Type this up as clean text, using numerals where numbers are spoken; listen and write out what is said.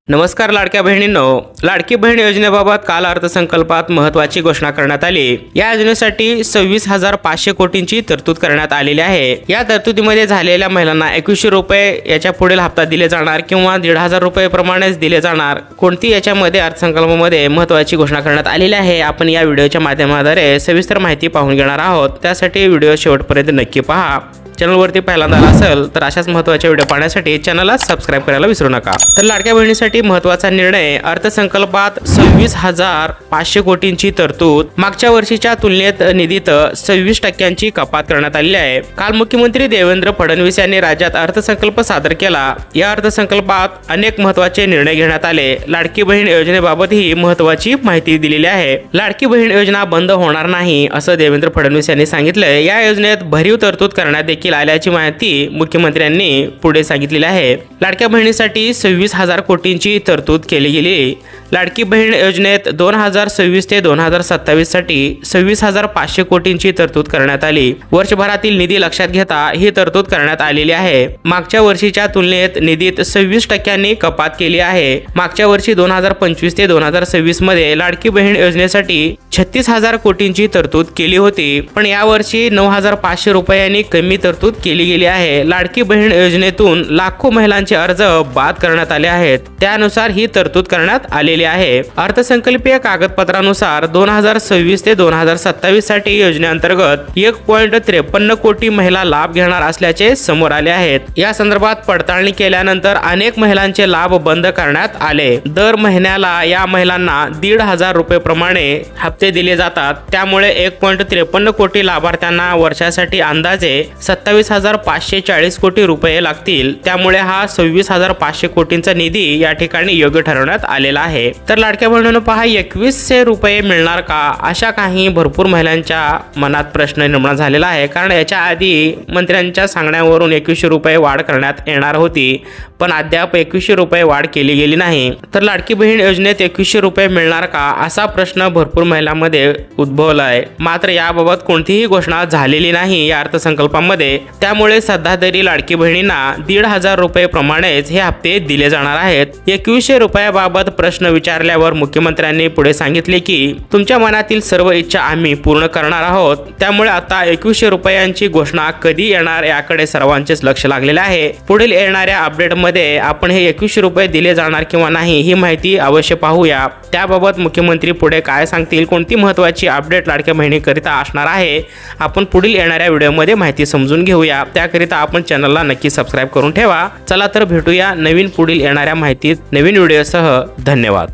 नमस्कार लाडक्या बहिणींनो, लाडकी बहीण योजनेबाबत काल अर्थसंकल्पात महत्त्वाची घोषणा करण्यात आली। या योजनेसाठी 26,500 कोटींची तरतूद करण्यात आलेली आहे। या तरतुदीमध्ये झालेल्या महिलांना 2100 रुपये याच्या पुढील हप्ता दिले जाणार किंवा 1,500 रुपये प्रमाणेच दिले जाणार। कोणती याच्यामध्ये अर्थसंकल्पामध्ये महत्त्वाची घोषणा करण्यात आलेली आहे आपण या व्हिडिओच्या माध्यमाद्वारे सविस्तर माहिती पाहून घेणार आहोत। त्यासाठी व्हिडिओ शेवटपर्यंत नक्की पहा। चॅनलवरती पहिल्यांदा आला असेल तर अशाच महत्त्वाच्या व्हिडिओ पाहण्यासाठी चॅनलला सबस्क्राइब करायला विसरू नका। तर लाडक्या बहिणीसाठी महत्त्वाचा निर्णय, अर्थसंकल्पात 26,500 कोटींची तरतूद। मागच्या वर्षीच्या तुलनेत निधीत 26% कपात करण्यात आली आहे। काल मुख्यमंत्री देवेंद्र फडणवीस यांनी राज्यात अर्थसंकल्प सादर केला। या अर्थसंकल्पात अनेक महत्त्वाचे निर्णय घेण्यात आले। लाडकी बहीण योजनेबाबत ही महत्त्वाची माहिती दिलेली आहे। लाडकी बहीण योजना बंद होणार नाही असं देवेंद्र फडणवीस यांनी सांगितलं। या योजनेत भरीव तरतूद करण्यात आल्याची माहिती मुख्यमंत्र्यांनी पुढे सांगितलेली आहे। लाडक्या बहिणीसाठी 26,000 कोटींची तरतूद केली गेली। लाडकी बहीण योजनेत 2026 ते 2027 साठी 26,500 कोटींची तरतूद करण्यात आली। वर्षभरातील निधी लक्षात घेता ही तरतूद करण्यात आलेली आहे। मागच्या वर्षीच्या तुलनेत निधीत 26% कपात केली आहे। मागच्या वर्षी 2025 ते 2026 मध्ये लाडकी बहीण योजनेसाठी 36,000 कोटींची तरतूद केली होती, पण यावर्षी 9,500 रुपयांनी कमी तरतूद केली गेली आहे। लाडकी बहीण योजनेतून लाखो महिलांचे अर्ज बाद करण्यात आले आहेत, त्यानुसार ही तरतूद करण्यात आलेली आहे। अर्थसंकल्पीय कागदपत्रानुसार 2026 ते 2027 साठी योजनेअंतर्गत 1.53 कोटी महिला लाभ घेणार असल्याचे समोर आले आहेत। या संदर्भात पडताळणी केल्यानंतर अनेक महिलांचे लाभ बंद करण्यात आले। दर महिन्याला या महिलांना 1,500 रुपये प्रमाणे हप्ते दिले जातात, त्यामुळे 1.53 कोटी लाभार्थ्यांना वर्षासाठी अंदाजे 27,540 कोटी रुपये लागतील। त्यामुळे हा 26,500 कोटींचा निधी या ठिकाणी योग्य ठरवण्यात आलेला आहे। तर लाडक्या बहिणींनो पहा, 2100 रुपये मिळणार का, अशा काही भरपूर महिलांच्या मनात प्रश्न निर्माण झालेला आहे। कारण याच्या आधी मंत्र्यांच्या सांगण्यावरून 2100 रुपये वाढ करण्यात येणार होती, पण अद्याप 2100 रुपये वाढ केली गेली नाही। तर लाडकी बहीण योजनेत 2100 रुपये मिळणार का, असा प्रश्न भरपूर महिलांमध्ये उद्भवला आहे। मात्र याबाबत कोणतीही घोषणा झालेली नाही या अर्थसंकल्पामध्ये, त्यामुळे सध्या तरी लाडकी बहिणींना 1,500 रुपये प्रमाणेच हे हप्ते दिले जाणार आहेत। 2100 रुपयाबाबत प्रश्न विचारल्यावर मुख्यमंत्र्यांनी पुढे सांगितले की तुमच्या मनातील सर्व इच्छा आम्ही पूर्ण करणार आहोत। त्यामुळे आता 2100 रुपयांची घोषणा कधी येणार याकडे सर्वांचेच लक्ष लागलेले आहे। पुढील येणाऱ्या अपडेटमध्ये आपण हे 2100 रुपये दिले जाणार किंवा नाही ही माहिती अवश्य पाहूया। त्याबाबत मुख्यमंत्री पुढे काय सांगतील, कोणती महत्त्वाची अपडेट लाडक्या बहिणीकरिता असणार आहे, आपण पुढील येणाऱ्या व्हिडिओमध्ये माहिती समजून घेऊया। त्याकरिता आपण चॅनलला नक्की सबस्क्राइब करून ठेवा। चला तर भेटूया नवीन पुढील येणाऱ्या माहितीत नवीन व्हिडिओसह। धन्यवाद।